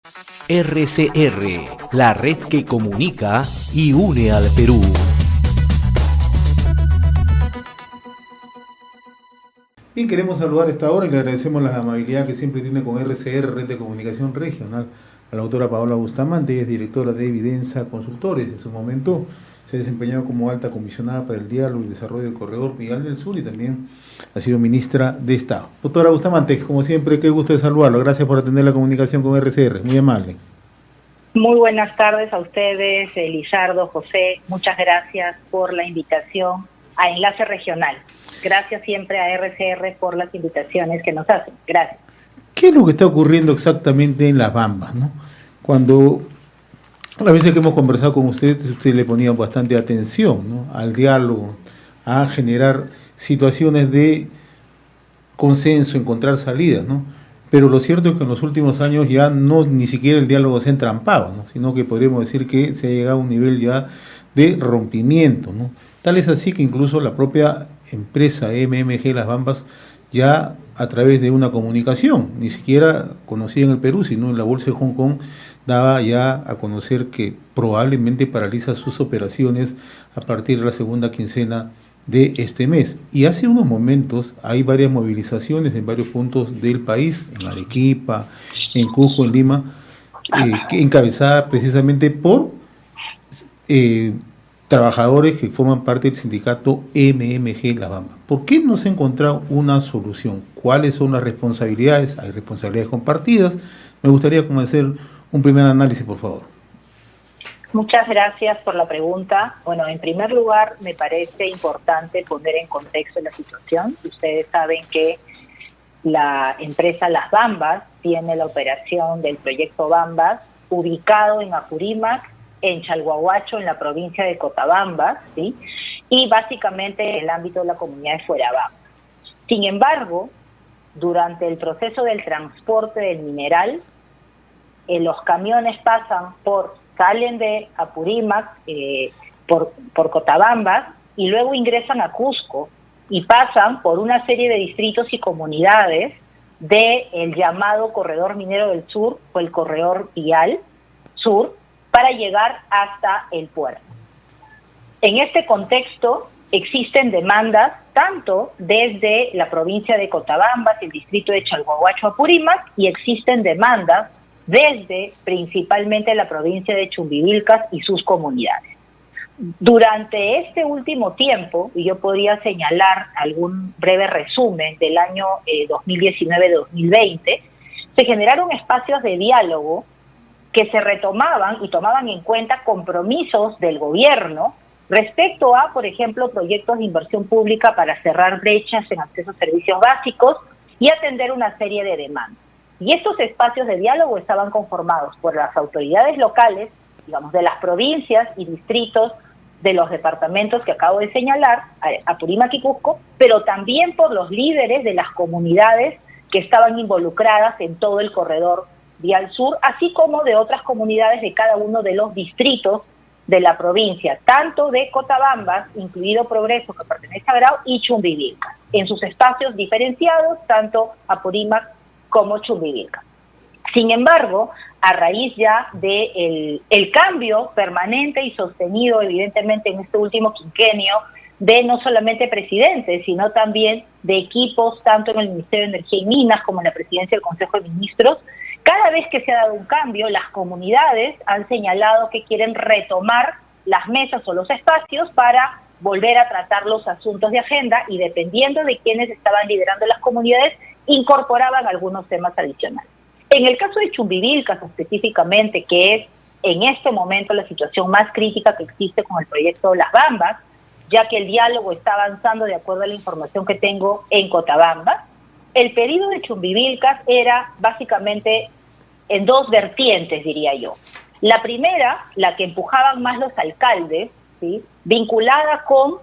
RCR, la red que comunica y une al Perú. Bien, queremos saludar a esta hora y le agradecemos la amabilidad que siempre tiene con RCR, Red de Comunicación Regional, a la autora Paola Bustamante. Ella es directora de Evidenza Consultores. En su momento se ha desempeñado como alta comisionada para el diálogo y desarrollo del corredor vial del sur y también ha sido ministra de Estado. Doctora Bustamante, como siempre, qué gusto de saludarlo. Gracias por atender la comunicación con RCR. Muy amable. Muy buenas tardes a ustedes, Lizardo, José. Muchas gracias por la invitación a Enlace Regional. Gracias siempre a RCR por las invitaciones que nos hacen. Gracias. ¿Qué es lo que está ocurriendo exactamente en Las Bambas, ¿no? Cuando las veces que hemos conversado con usted le ponía bastante atención, ¿no?, al diálogo, a generar situaciones de consenso, encontrar salidas, ¿no? Pero lo cierto es que en los últimos años ya no ni siquiera el diálogo se ha entrampado, ¿no?, sino que podríamos decir que se ha llegado a un nivel ya de rompimiento, ¿no? Tal es así que incluso la propia empresa MMG Las Bambas ya a través de una comunicación, ni siquiera conocida en el Perú, sino en la bolsa de Hong Kong, daba ya a conocer que probablemente paraliza sus operaciones a partir de la segunda quincena de este mes. Y hace unos momentos hay varias movilizaciones en varios puntos del país, en Arequipa, en Cusco, en Lima, encabezada precisamente por trabajadores que forman parte del sindicato MMG Las Bambas. ¿Por qué no se ha encontrado una solución? ¿Cuáles son las responsabilidades? Hay responsabilidades compartidas. Me gustaría conocer un primer análisis, por favor. Muchas gracias por la pregunta. Bueno, en primer lugar, me parece importante poner en contexto la situación. Ustedes saben que la empresa Las Bambas tiene la operación del proyecto Bambas ubicado en Apurímac, en Chalhuahuacho, en la provincia de Cotabambas, ¿sí?, y básicamente en el ámbito de la comunidad de Fuerabamba. Sin embargo, durante el proceso del transporte del mineral, los camiones salen de Apurímac por Cotabambas y luego ingresan a Cusco y pasan por una serie de distritos y comunidades del llamado Corredor Minero del Sur o el Corredor Vial Sur para llegar hasta el puerto. En este contexto existen demandas tanto desde la provincia de Cotabambas, el distrito de Chalhuahuacho, Apurímac, y existen demandas desde principalmente la provincia de Chumbivilcas y sus comunidades. Durante este último tiempo, y yo podría señalar algún breve resumen del año 2019-2020, se generaron espacios de diálogo que se retomaban y tomaban en cuenta compromisos del gobierno respecto a, por ejemplo, proyectos de inversión pública para cerrar brechas en acceso a servicios básicos y atender una serie de demandas. Y estos espacios de diálogo estaban conformados por las autoridades locales, digamos, de las provincias y distritos de los departamentos que acabo de señalar, Apurímac y Cusco, pero también por los líderes de las comunidades que estaban involucradas en todo el corredor Vial Sur, así como de otras comunidades de cada uno de los distritos de la provincia, tanto de Cotabambas, incluido Progreso, que pertenece a Grau, y Chumbivilcas, en sus espacios diferenciados, tanto Apurímac como Chumbivilcas. Sin embargo, a raíz ya del cambio permanente y sostenido, evidentemente, en este último quinquenio, de no solamente presidentes, sino también de equipos, tanto en el Ministerio de Energía y Minas como en la Presidencia del Consejo de Ministros, cada vez que se ha dado un cambio, las comunidades han señalado que quieren retomar las mesas o los espacios para volver a tratar los asuntos de agenda y, dependiendo de quienes estaban liderando las comunidades, incorporaban algunos temas adicionales. En el caso de Chumbivilcas específicamente, que es en este momento la situación más crítica que existe con el proyecto Las Bambas, ya que el diálogo está avanzando de acuerdo a la información que tengo en Cotabambas, el pedido de Chumbivilcas era básicamente en dos vertientes, diría yo. La primera, la que empujaban más los alcaldes, ¿sí?, vinculada con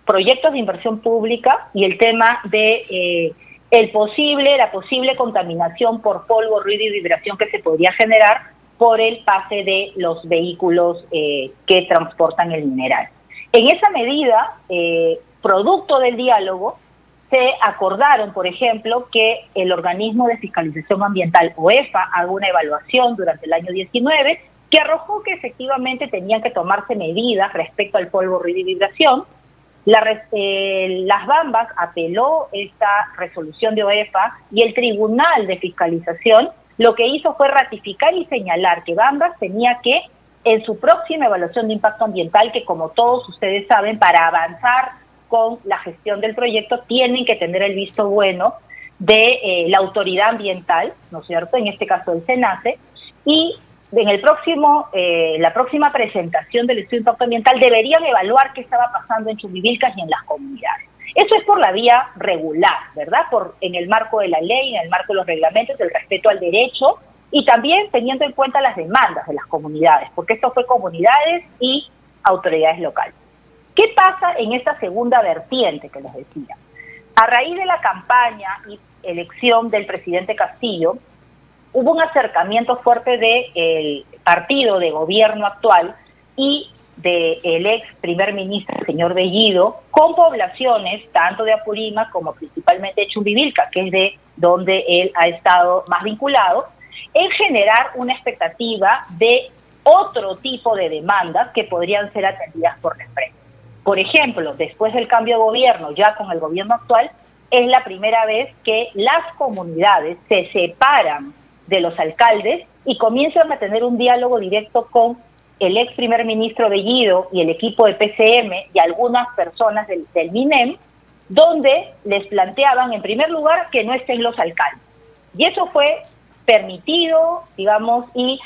proyectos de inversión pública y el tema de la posible contaminación por polvo, ruido y vibración que se podría generar por el pase de los vehículos que transportan el mineral. En esa medida, producto del diálogo, se acordaron, por ejemplo, que el organismo de fiscalización ambiental, OEFA, haga una evaluación durante el año 19 que arrojó que efectivamente tenían que tomarse medidas respecto al polvo, ruido y vibración. Las Bambas apeló esta resolución de OEFA y el Tribunal de Fiscalización lo que hizo fue ratificar y señalar que Bambas tenía que, en su próxima evaluación de impacto ambiental, que como todos ustedes saben, para avanzar con la gestión del proyecto tienen que tener el visto bueno de la autoridad ambiental, ¿no es cierto?, en este caso el SENACE, y en la próxima presentación del estudio de impacto ambiental deberían evaluar qué estaba pasando en Chumbivilcas y en las comunidades. Eso es por la vía regular, ¿verdad?, en el marco de la ley, en el marco de los reglamentos, del respeto al derecho, y también teniendo en cuenta las demandas de las comunidades, porque esto fue comunidades y autoridades locales. ¿Qué pasa en esta segunda vertiente que les decía? A raíz de la campaña y elección del presidente Castillo, hubo un acercamiento fuerte del partido de gobierno actual y del ex primer ministro, el señor Bellido, con poblaciones tanto de Apurímac como principalmente de Chumbivilcas, que es de donde él ha estado más vinculado, en generar una expectativa de otro tipo de demandas que podrían ser atendidas por la empresa. Por ejemplo, después del cambio de gobierno, ya con el gobierno actual, es la primera vez que las comunidades se separan de los alcaldes y comienzan a tener un diálogo directo con el ex primer ministro Bellido y el equipo de PCM y algunas personas del MINEM, donde les planteaban, en primer lugar, que no estén los alcaldes. Y eso fue permitido, digamos, y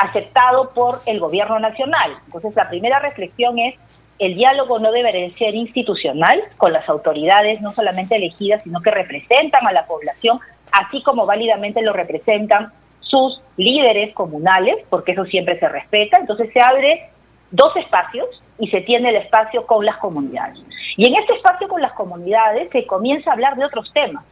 aceptado por el gobierno nacional. Entonces, la primera reflexión es: el diálogo no debe ser institucional con las autoridades, no solamente elegidas, sino que representan a la población, así como válidamente lo representan sus líderes comunales, porque eso siempre se respeta. Entonces se abre dos espacios y se tiene el espacio con las comunidades. Y en este espacio con las comunidades se comienza a hablar de otros temas.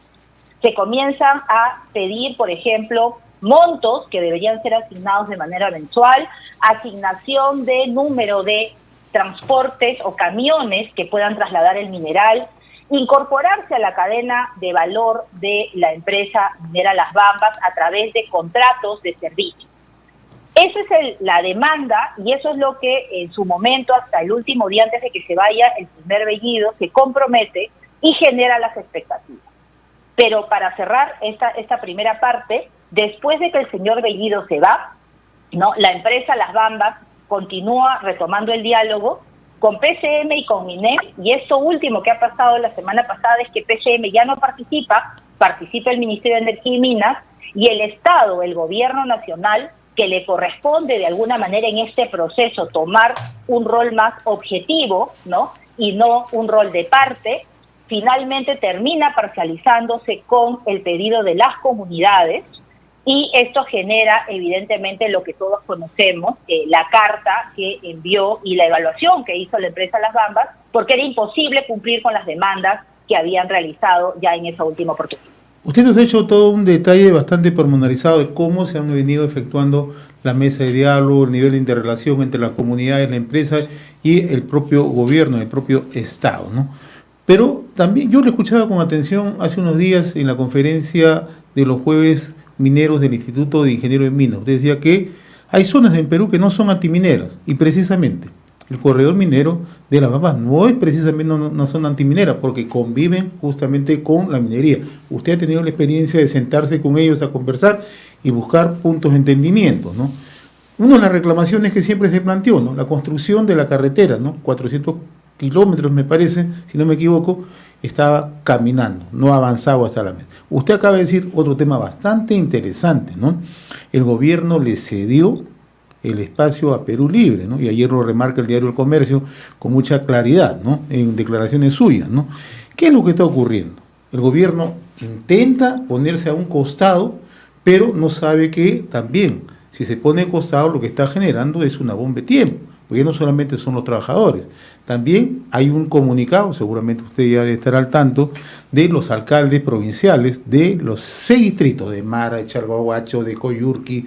Se comienzan a pedir, por ejemplo, montos que deberían ser asignados de manera mensual, asignación de número de transportes o camiones que puedan trasladar el mineral, incorporarse a la cadena de valor de la empresa minera Las Bambas a través de contratos de servicio. Esa es la demanda, y eso es lo que en su momento, hasta el último día antes de que se vaya el primer Bellido, se compromete y genera las expectativas. Pero para cerrar esta primera parte, después de que el señor Bellido se va, ¿no?, la empresa Las Bambas continúa retomando el diálogo con PCM y con MINEM, y esto último que ha pasado la semana pasada es que PCM ya no participa el Ministerio de Energía y Minas, y el Estado, el gobierno nacional, que le corresponde de alguna manera en este proceso tomar un rol más objetivo, ¿no?, y no un rol de parte, finalmente termina parcializándose con el pedido de las comunidades. Y esto genera, evidentemente, lo que todos conocemos, la carta que envió y la evaluación que hizo la empresa Las Bambas, porque era imposible cumplir con las demandas que habían realizado ya en esa última oportunidad. Usted nos ha hecho todo un detalle bastante pormenorizado de cómo se han venido efectuando la mesa de diálogo, el nivel de interrelación entre las comunidades, la empresa y el propio gobierno, el propio Estado, ¿no? Pero también yo le escuchaba con atención hace unos días en la conferencia de los jueves mineros del Instituto de Ingenieros en Minas. Usted decía que hay zonas en Perú que no son antimineras, y precisamente el corredor minero de Las Bambas no es precisamente una zona antiminera, porque conviven justamente con la minería. Usted ha tenido la experiencia de sentarse con ellos a conversar y buscar puntos de entendimiento, ¿no? Una de las reclamaciones que siempre se planteó, ¿no?, la construcción de la carretera, ¿no?, 400 kilómetros me parece, si no me equivoco, estaba caminando, no avanzaba hasta la meta. Usted acaba de decir otro tema bastante interesante, ¿no? El gobierno le cedió el espacio a Perú Libre, ¿no? Y ayer lo remarca el diario El Comercio con mucha claridad, ¿no?, en declaraciones suyas, ¿no? ¿Qué es lo que está ocurriendo? El gobierno intenta ponerse a un costado, pero no sabe que también, si se pone a costado, lo que está generando es una bomba de tiempo, porque no solamente son los trabajadores, también hay un comunicado, seguramente usted ya debe estar al tanto, de los alcaldes provinciales de los 6 distritos, de Mara, de Chalbahuacho, de Coyurqui,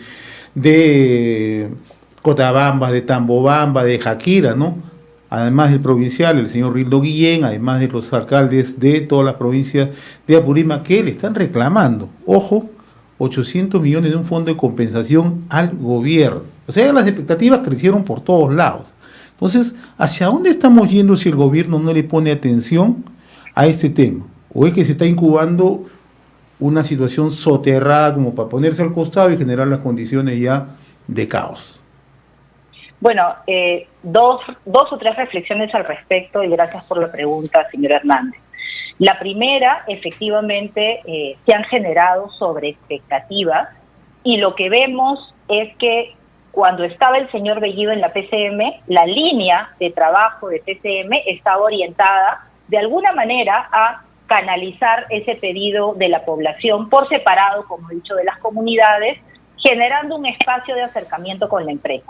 de Cotabamba, de Tambobamba, de Jaquira, ¿no?, además del provincial, el señor Rildo Guillén, además de los alcaldes de todas las provincias de Apurímac, que le están reclamando, ojo, 800 millones de un fondo de compensación al gobierno. O sea, las expectativas crecieron por todos lados. Entonces, ¿hacia dónde estamos yendo si el gobierno no le pone atención a este tema? ¿O es que se está incubando una situación soterrada como para ponerse al costado y generar las condiciones ya de caos? Bueno, dos o tres reflexiones al respecto y gracias por la pregunta, señor Hernández. La primera, efectivamente, se han generado sobre expectativas y lo que vemos es que cuando estaba el señor Bellido en la PCM, la línea de trabajo de PCM estaba orientada de alguna manera a canalizar ese pedido de la población por separado, como he dicho, de las comunidades, generando un espacio de acercamiento con la empresa.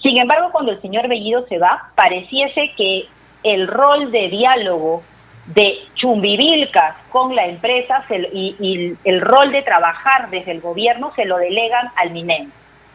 Sin embargo, cuando el señor Bellido se va, pareciese que el rol de diálogo de Chumbivilcas con la empresa y el rol de trabajar desde el gobierno se lo delegan al MINEM.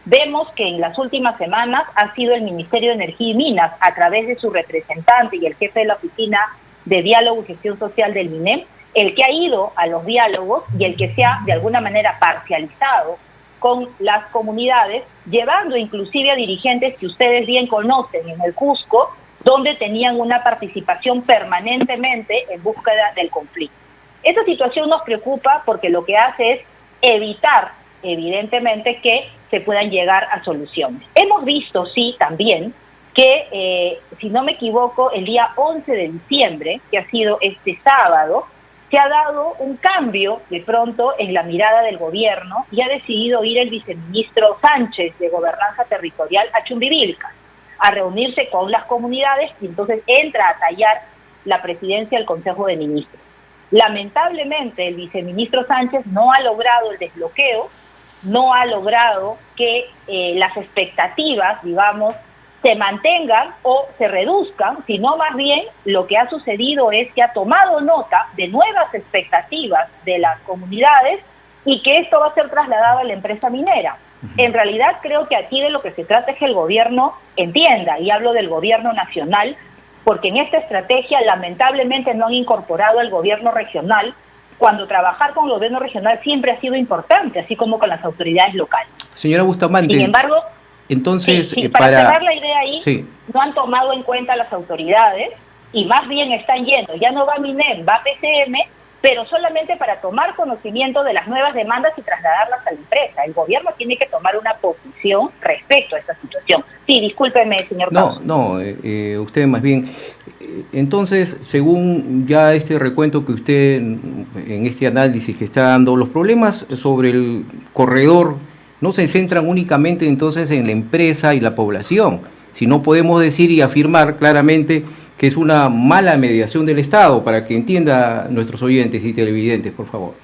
Vemos que en las últimas semanas ha sido el Ministerio de Energía y Minas, a través de su representante y el jefe de la Oficina de Diálogo y Gestión Social del MINEM, el que ha ido a los diálogos y el que se ha de alguna manera parcializado con las comunidades, llevando inclusive a dirigentes que ustedes bien conocen en el Cusco, donde tenían una participación permanentemente en búsqueda del conflicto. Esa situación nos preocupa porque lo que hace es evitar, evidentemente, que se puedan llegar a soluciones. Hemos visto, sí, también, que, si no me equivoco, el día 11 de diciembre, que ha sido este sábado, se ha dado un cambio de pronto en la mirada del gobierno y ha decidido ir el viceministro Sánchez de Gobernanza Territorial a Chumbivilcas a reunirse con las comunidades y entonces entra a tallar la presidencia del Consejo de Ministros. Lamentablemente el viceministro Sánchez no ha logrado el desbloqueo, no ha logrado que las expectativas, digamos, se mantengan o se reduzcan, sino más bien lo que ha sucedido es que ha tomado nota de nuevas expectativas de las comunidades y que esto va a ser trasladado a la empresa minera. En realidad creo que aquí de lo que se trata es que el gobierno entienda, y hablo del gobierno nacional, porque en esta estrategia lamentablemente no han incorporado al gobierno regional, cuando trabajar con el gobierno regional siempre ha sido importante, así como con las autoridades locales. Señora Bustamante, sin embargo, entonces, para cerrar la idea ahí, sí, no han tomado en cuenta las autoridades y más bien están yendo, ya no va MINEM, va PCM, pero solamente para tomar conocimiento de las nuevas demandas y trasladarlas a la empresa. El gobierno tiene que tomar una posición respecto a esta situación. Sí, discúlpeme, señor Carlos. Usted más bien. Entonces, según ya este recuento que usted, en este análisis que está dando, los problemas sobre el corredor no se centran únicamente entonces en la empresa y la población, sino podemos decir y afirmar claramente que es una mala mediación del Estado, para que entienda nuestros oyentes y televidentes, por favor.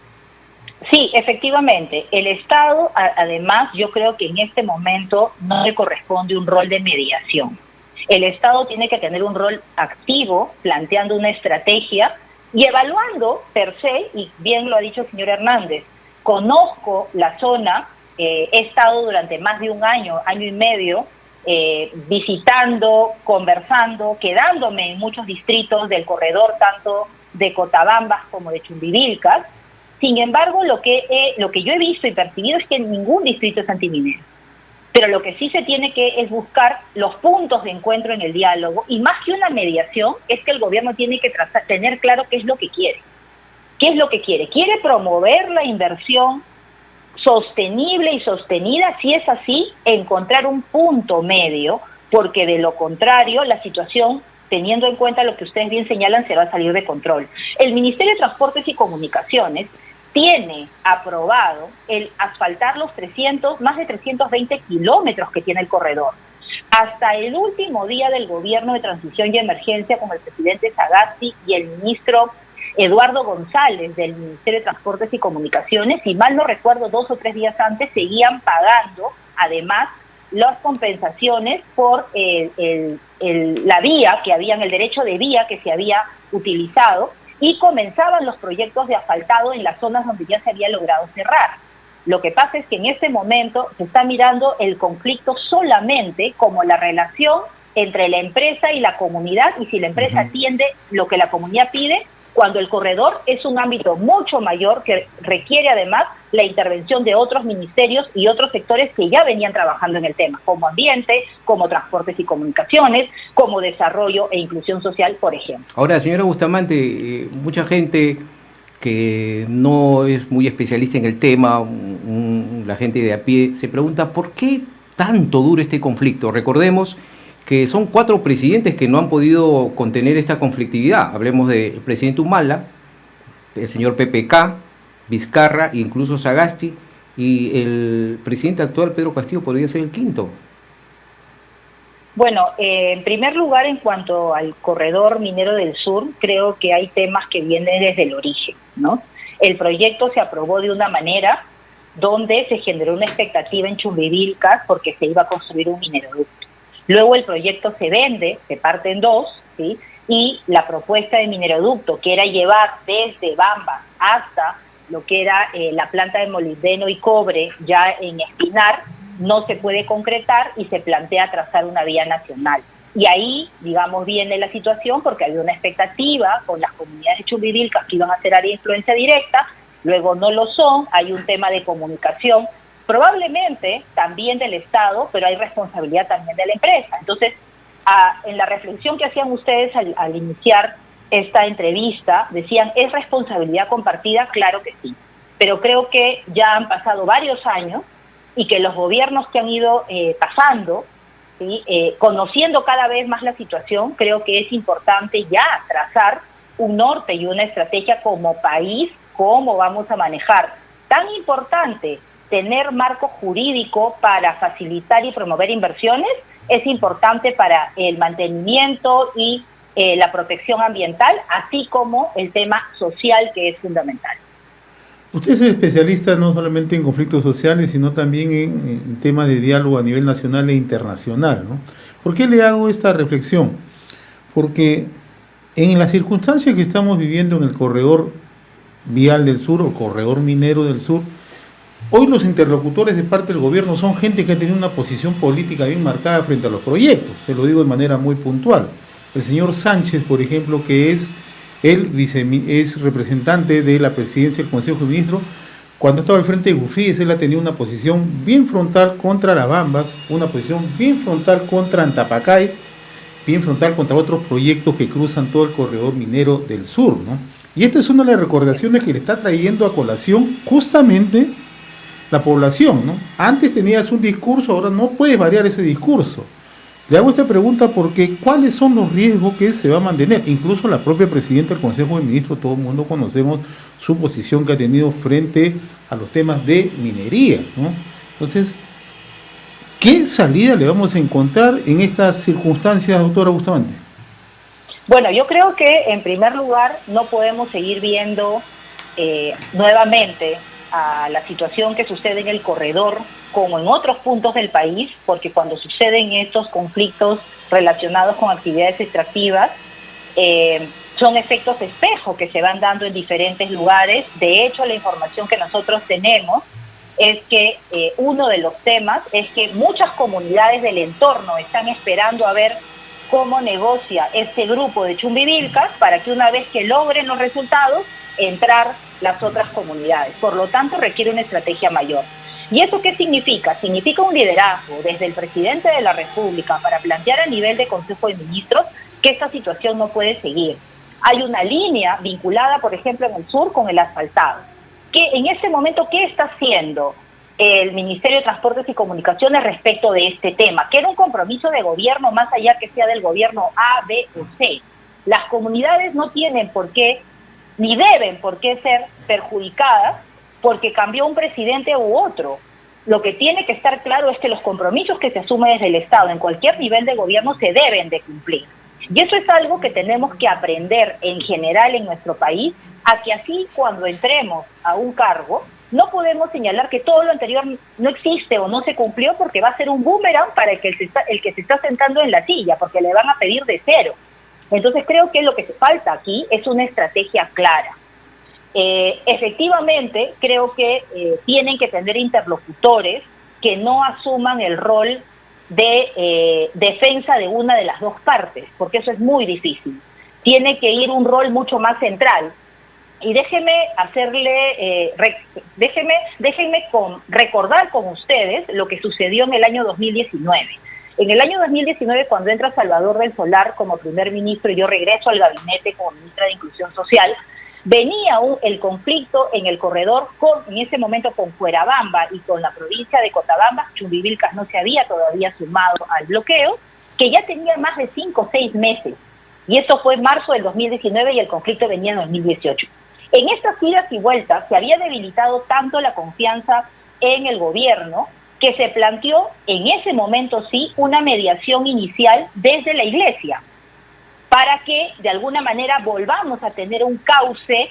Sí, efectivamente. El Estado, además, yo creo que en este momento no le corresponde un rol de mediación. El Estado tiene que tener un rol activo, planteando una estrategia y evaluando per se, y bien lo ha dicho el señor Hernández, conozco la zona, he estado durante más de un año, año y medio, visitando, conversando, quedándome en muchos distritos del corredor, tanto de Cotabambas como de Chumbivilcas. Sin embargo, lo que yo he visto y percibido es que ningún distrito es antiminero. Pero lo que sí se tiene que es buscar los puntos de encuentro en el diálogo, y más que una mediación, es que el gobierno tiene que tener claro qué es lo que quiere. ¿Qué es lo que quiere? Quiere promover la inversión sostenible y sostenida. Si es así, encontrar un punto medio, porque de lo contrario la situación, teniendo en cuenta lo que ustedes bien señalan, se va a salir de control. El Ministerio de Transportes y Comunicaciones tiene aprobado el asfaltar los más de 320 kilómetros que tiene el corredor. Hasta el último día del gobierno de transición y emergencia, con el presidente Sagasti y el ministro Eduardo González del Ministerio de Transportes y Comunicaciones, si mal no recuerdo, 2 o 3 días antes seguían pagando además las compensaciones por la vía que habían, el derecho de vía que se había utilizado, y comenzaban los proyectos de asfaltado en las zonas donde ya se había logrado cerrar. Lo que pasa es que en este momento se está mirando el conflicto solamente como la relación entre la empresa y la comunidad, y si la empresa atiende lo que la comunidad pide, cuando el corredor es un ámbito mucho mayor que requiere además la intervención de otros ministerios y otros sectores que ya venían trabajando en el tema, como ambiente, como transportes y comunicaciones, como desarrollo e inclusión social, por ejemplo. Ahora, señora Bustamante, mucha gente que no es muy especialista en el tema, la gente de a pie, se pregunta ¿por qué tanto dura este conflicto? Recordemos que son 4 presidentes que no han podido contener esta conflictividad. Hablemos del presidente Humala, el señor PPK, Vizcarra, incluso Sagasti, y el presidente actual, Pedro Castillo, podría ser el quinto. Bueno, en primer lugar, en cuanto al corredor minero del sur, creo que hay temas que vienen desde el origen, ¿no? El proyecto se aprobó de una manera donde se generó una expectativa en Chumbivilcas porque se iba a construir un mineroducto. Luego el proyecto se vende, se parte en 2, ¿sí? Y la propuesta de mineroducto, que era llevar desde Bamba hasta lo que era la planta de molibdeno y cobre ya en Espinar, no se puede concretar y se plantea trazar una vía nacional. Y ahí, digamos, viene la situación porque había una expectativa con las comunidades de Chumbivilcas que iban a ser área de influencia directa, luego no lo son, hay un tema de comunicación, probablemente también del Estado, pero hay responsabilidad también de la empresa. Entonces, en la reflexión que hacían ustedes al iniciar esta entrevista, decían, ¿es responsabilidad compartida? Claro que sí, pero creo que ya han pasado varios años y que los gobiernos que han ido pasando, ¿sí? Conociendo cada vez más la situación, creo que es importante ya trazar un norte y una estrategia como país, cómo vamos a manejar. Tan importante tener marco jurídico para facilitar y promover inversiones es importante para el mantenimiento y la protección ambiental, así como el tema social, que es fundamental. Usted es especialista no solamente en conflictos sociales, sino también en temas de diálogo a nivel nacional e internacional, ¿no? ¿Por qué le hago esta reflexión? Porque en las circunstancias que estamos viviendo en el corredor vial del sur o corredor minero del sur, hoy los interlocutores de parte del gobierno son gente que ha tenido una posición política bien marcada frente a los proyectos, se lo digo de manera muy puntual. El señor Sánchez, por ejemplo, que es es representante de la presidencia del Consejo de Ministros, cuando estaba al frente de Gufies, él ha tenido una posición bien frontal contra las Bambas, una posición bien frontal contra Antapacay, bien frontal contra otros proyectos que cruzan todo el corredor minero del sur, ¿no? Y esta es una de las recordaciones que le está trayendo a colación justamente la población, ¿no? Antes tenías un discurso, ahora no puedes variar ese discurso. Le hago esta pregunta porque ¿cuáles son los riesgos que se va a mantener? Incluso la propia presidenta del Consejo de Ministros, todo el mundo conocemos su posición que ha tenido frente a los temas de minería, ¿no? Entonces, ¿qué salida le vamos a encontrar en estas circunstancias, doctora Bustamante? Bueno, yo creo que en primer lugar no podemos seguir viendo nuevamente a la situación que sucede en el corredor como en otros puntos del país, porque cuando suceden estos conflictos relacionados con actividades extractivas, son efectos espejo que se van dando en diferentes lugares. De hecho, la información que nosotros tenemos es que uno de los temas es que muchas comunidades del entorno están esperando a ver cómo negocia este grupo de Chumbivilcas para que una vez que logren los resultados, entrar las otras comunidades. Por lo tanto, requiere una estrategia mayor. ¿Y eso qué significa? Significa un liderazgo desde el presidente de la República para plantear a nivel de Consejo de Ministros que esta situación no puede seguir. Hay una línea vinculada, por ejemplo, en el sur con el asfaltado. Que en este momento, ¿qué está haciendo el Ministerio de Transportes y Comunicaciones respecto de este tema? Que era un compromiso de gobierno, más allá que sea del gobierno A, B o C. Las comunidades no tienen por qué, ni deben por qué ser perjudicadas porque cambió un presidente u otro. Lo que tiene que estar claro es que los compromisos que se asumen desde el Estado en cualquier nivel de gobierno se deben de cumplir. Y eso es algo que tenemos que aprender en general en nuestro país, a que así cuando entremos a un cargo, no podemos señalar que todo lo anterior no existe o no se cumplió porque va a ser un boomerang para el que se está sentando en la silla, porque le van a pedir de cero. Entonces creo que lo que falta aquí es una estrategia clara. Efectivamente, creo que tienen que tener interlocutores que no asuman el rol de defensa de una de las dos partes, porque eso es muy difícil. Tiene que ir un rol mucho más central. Y déjenme recordar con ustedes lo que sucedió en el año 2019. En el año 2019, cuando entra Salvador del Solar como primer ministro y yo regreso al gabinete como ministra de Inclusión Social, venía el conflicto en el corredor en ese momento con Fuerabamba y con la provincia de Cotabamba. Chumbivilcas no se había todavía sumado al bloqueo, que ya tenía más de 5 o 6 meses. Y eso fue en marzo del 2019 y el conflicto venía en 2018. En estas idas y vueltas se había debilitado tanto la confianza en el gobierno que se planteó en ese momento sí una mediación inicial desde la Iglesia para que de alguna manera volvamos a tener un cauce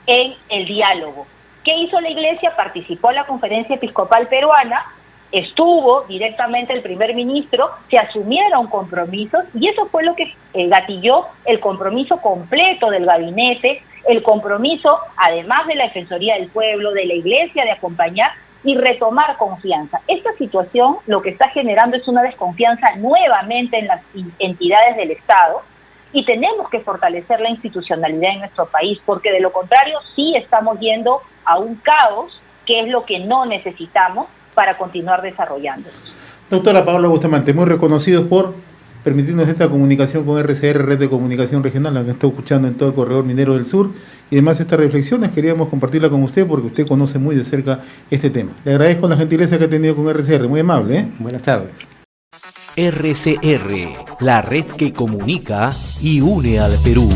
en el diálogo. ¿Qué hizo la Iglesia? Participó en la Conferencia Episcopal Peruana, estuvo directamente el primer ministro, se asumieron compromisos y eso fue lo que gatilló el compromiso completo del gabinete, el compromiso, además de la Defensoría del Pueblo, de la Iglesia, de acompañar y retomar confianza. Esta situación lo que está generando es una desconfianza nuevamente en las entidades del Estado y tenemos que fortalecer la institucionalidad en nuestro país, porque de lo contrario sí estamos yendo a un caos, que es lo que no necesitamos para continuar desarrollándonos. Doctora Paola Bustamante, muy reconocidos por permitirnos esta comunicación con RCR, Red de Comunicación Regional, la que está escuchando en todo el corredor minero del sur, y además estas reflexiones queríamos compartirla con usted porque usted conoce muy de cerca este tema. Le agradezco la gentileza que ha tenido con RCR, muy amable, ¿eh? Buenas tardes. RCR, la red que comunica y une al Perú.